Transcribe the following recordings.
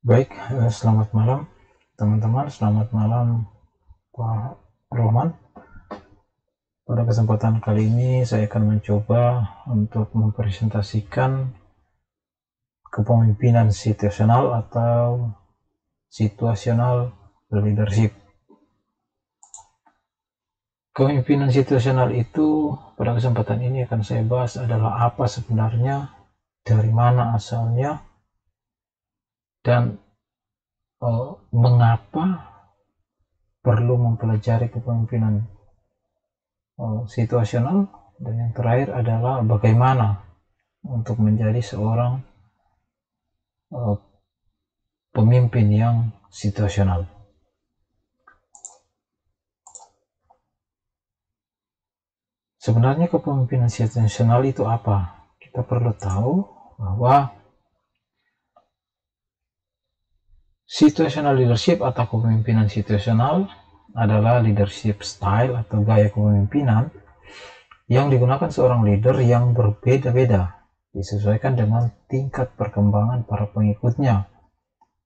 Baik, selamat malam teman-teman, selamat malam Pak Rohman. Pada kesempatan kali ini saya akan mencoba untuk mempresentasikan kepemimpinan situasional atau situational leadership. Kepemimpinan situasional itu pada kesempatan ini akan saya bahas adalah apa sebenarnya, dari mana asalnya, dan mengapa perlu mempelajari kepemimpinan situasional, dan yang terakhir adalah bagaimana untuk menjadi seorang pemimpin yang situasional. Sebenarnya kepemimpinan situasional itu apa? Kita perlu tahu bahwa situational leadership atau kepemimpinan situasional adalah leadership style atau gaya kepemimpinan yang digunakan seorang leader yang berbeda-beda, disesuaikan dengan tingkat perkembangan para pengikutnya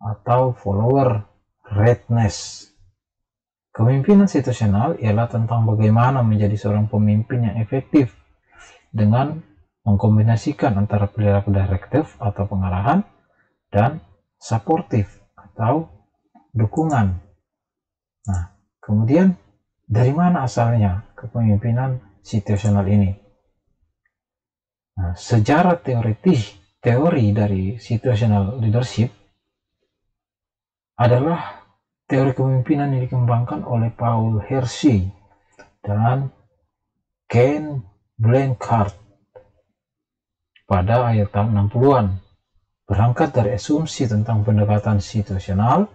atau follower readiness. Kepemimpinan situasional ialah tentang bagaimana menjadi seorang pemimpin yang efektif dengan mengkombinasikan antara perilaku direktif atau pengarahan dan supportif atau dukungan. Nah, kemudian dari mana asalnya kepemimpinan situasional ini? Nah, sejarah teori dari situational leadership adalah teori kepemimpinan yang dikembangkan oleh Paul Hershey dan Ken Blanchard pada akhir tahun 60-an. Berangkat dari asumsi tentang pendekatan situasional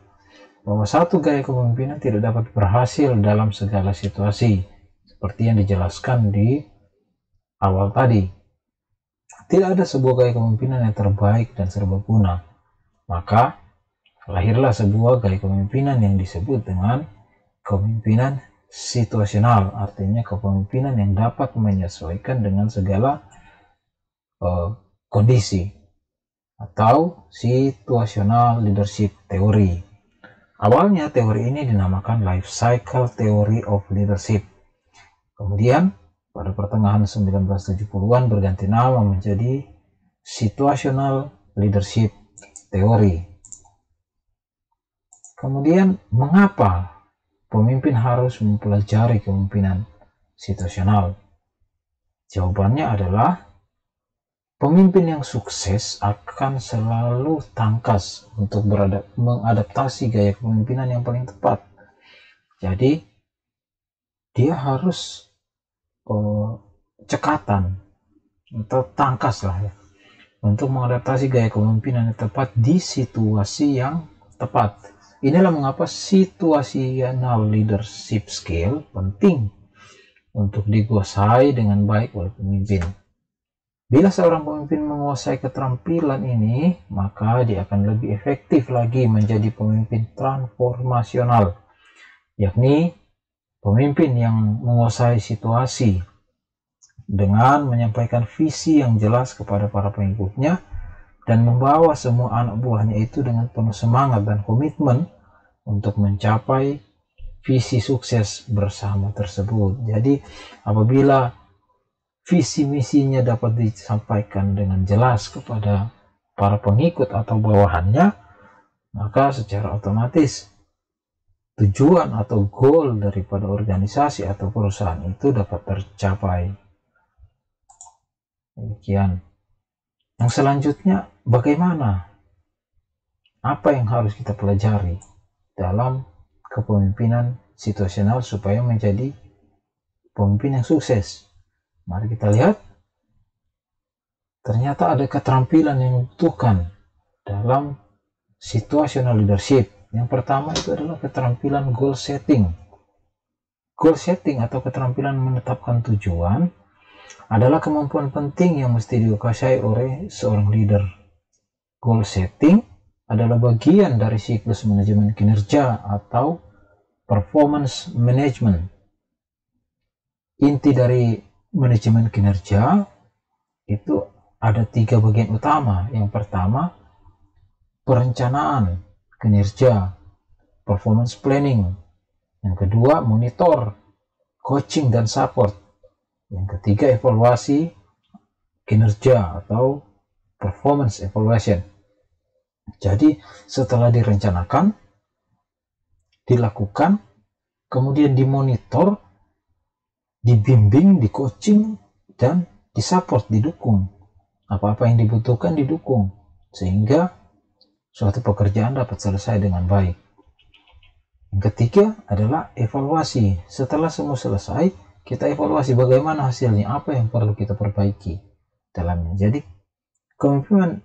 bahwa satu gaya kepemimpinan tidak dapat berhasil dalam segala situasi, seperti yang dijelaskan di awal tadi. Tidak ada sebuah gaya kepemimpinan yang terbaik dan serbaguna. Maka lahirlah sebuah gaya kepemimpinan yang disebut dengan kepemimpinan situasional, artinya kepemimpinan yang dapat menyesuaikan dengan segala kondisi, atau situational leadership theory. Awalnya teori ini dinamakan life cycle theory of leadership. Kemudian pada pertengahan 1970-an berganti nama menjadi situational leadership theory. Kemudian mengapa pemimpin harus mempelajari kepemimpinan situasional? Jawabannya adalah pemimpin yang sukses akan selalu tangkas untuk mengadaptasi gaya kepemimpinan yang paling tepat. Jadi dia harus cekatan atau tangkas lah ya, untuk mengadaptasi gaya kepemimpinan yang tepat di situasi yang tepat. Inilah mengapa situational leadership skill penting untuk dikuasai dengan baik oleh pemimpin. Bila seorang pemimpin menguasai keterampilan ini, maka dia akan lebih efektif lagi menjadi pemimpin transformasional, yakni pemimpin yang menguasai situasi dengan menyampaikan visi yang jelas kepada para pengikutnya dan membawa semua anak buahnya itu dengan penuh semangat dan komitmen untuk mencapai visi sukses bersama tersebut. Jadi apabila visi misinya dapat disampaikan dengan jelas kepada para pengikut atau bawahannya, maka secara otomatis tujuan atau goal daripada organisasi atau perusahaan itu dapat tercapai. Demikian. Yang selanjutnya, bagaimana? Apa yang harus kita pelajari dalam kepemimpinan situasional supaya menjadi pemimpin yang sukses? Mari kita lihat. Ternyata ada keterampilan yang dibutuhkan dalam situational leadership. Yang pertama itu adalah keterampilan goal setting. Goal setting atau keterampilan menetapkan tujuan adalah kemampuan penting yang mesti dikuasai oleh seorang leader. Goal setting adalah bagian dari siklus manajemen kinerja atau performance management. Inti dari manajemen kinerja itu ada 3 bagian utama. Yang pertama, perencanaan. kinerja, performance planning. Yang kedua, monitor, coaching dan support. Yang ketiga, evaluasi kinerja atau performance evaluation. Jadi setelah direncanakan, dilakukan, kemudian dimonitor, dibimbing, di coaching, dan disupport, didukung. Apa-apa yang dibutuhkan didukung, sehingga suatu pekerjaan dapat selesai dengan baik. Yang ketiga adalah evaluasi. Setelah semua selesai, kita evaluasi bagaimana hasilnya, apa yang perlu kita perbaiki dalamnya. Jadi kepemimpinan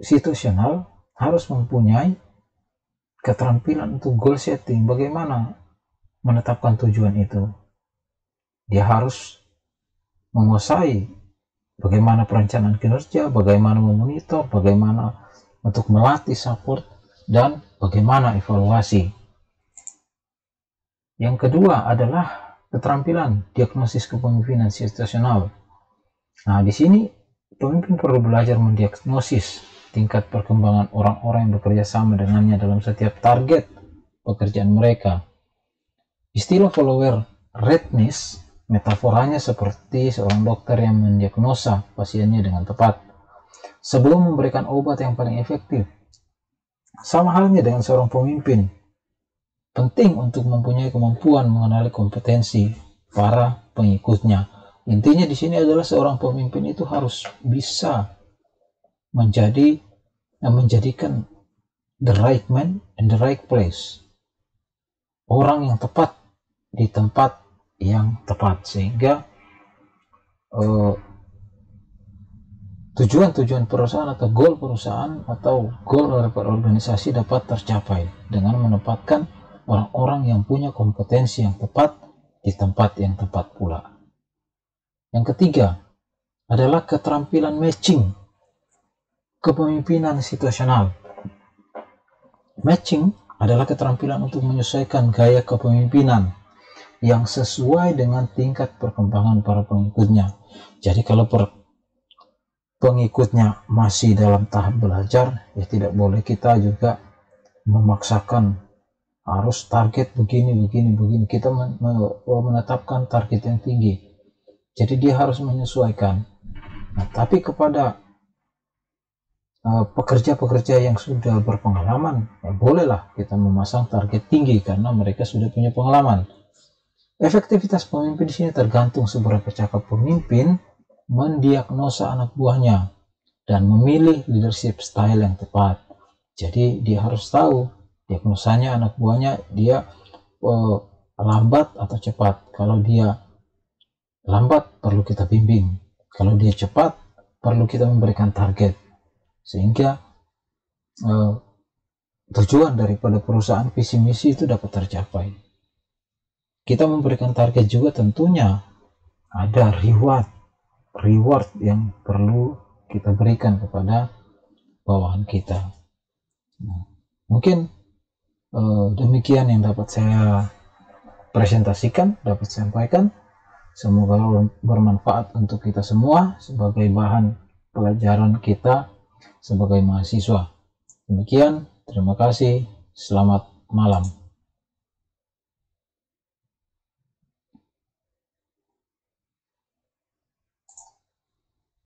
situasional harus mempunyai keterampilan untuk goal setting, bagaimana menetapkan tujuan itu. Dia harus menguasai bagaimana perencanaan kinerja, bagaimana memonitor, bagaimana untuk melatih support, dan bagaimana evaluasi. Yang kedua adalah keterampilan diagnosis kepemimpinan situasional. Nah, di sini pemimpin perlu belajar mendiagnosis tingkat perkembangan orang-orang yang bekerja sama dengannya dalam setiap target pekerjaan mereka. Istilah follower readiness metaforanya seperti seorang dokter yang mendiagnosa pasiennya dengan tepat sebelum memberikan obat yang paling efektif. Sama halnya dengan seorang pemimpin, penting untuk mempunyai kemampuan mengenali kompetensi para pengikutnya. Intinya di sini adalah seorang pemimpin itu harus bisa menjadikan the right man in the right place, orang yang tepat di tempat yang tepat, sehingga tujuan-tujuan perusahaan atau goal perusahaan atau goal dari organisasi dapat tercapai dengan menempatkan orang-orang yang punya kompetensi yang tepat di tempat yang tepat pula. Yang ketiga adalah keterampilan matching kepemimpinan situasional. Matching adalah keterampilan untuk menyesuaikan gaya kepemimpinan yang sesuai dengan tingkat perkembangan para pengikutnya. Jadi kalau pengikutnya masih dalam tahap belajar, ya tidak boleh kita juga memaksakan harus target begini. Kita menetapkan target yang tinggi. Jadi dia harus menyesuaikan. Nah, tapi kepada pekerja-pekerja yang sudah berpengalaman, ya bolehlah kita memasang target tinggi karena mereka sudah punya pengalaman. Efektivitas pemimpin di sini tergantung seberapa cakap pemimpin mendiagnosa anak buahnya dan memilih leadership style yang tepat. Jadi dia harus tahu diagnosanya anak buahnya, dia lambat atau cepat. Kalau dia lambat perlu kita bimbing, kalau dia cepat perlu kita memberikan target, sehingga tujuan daripada perusahaan visi misi itu dapat tercapai. Kita memberikan target juga tentunya ada reward yang perlu kita berikan kepada bawahan kita. Nah, mungkin demikian yang dapat saya presentasikan, dapat saya sampaikan. Semoga bermanfaat untuk kita semua sebagai bahan pelajaran kita sebagai mahasiswa. Demikian, terima kasih, selamat malam.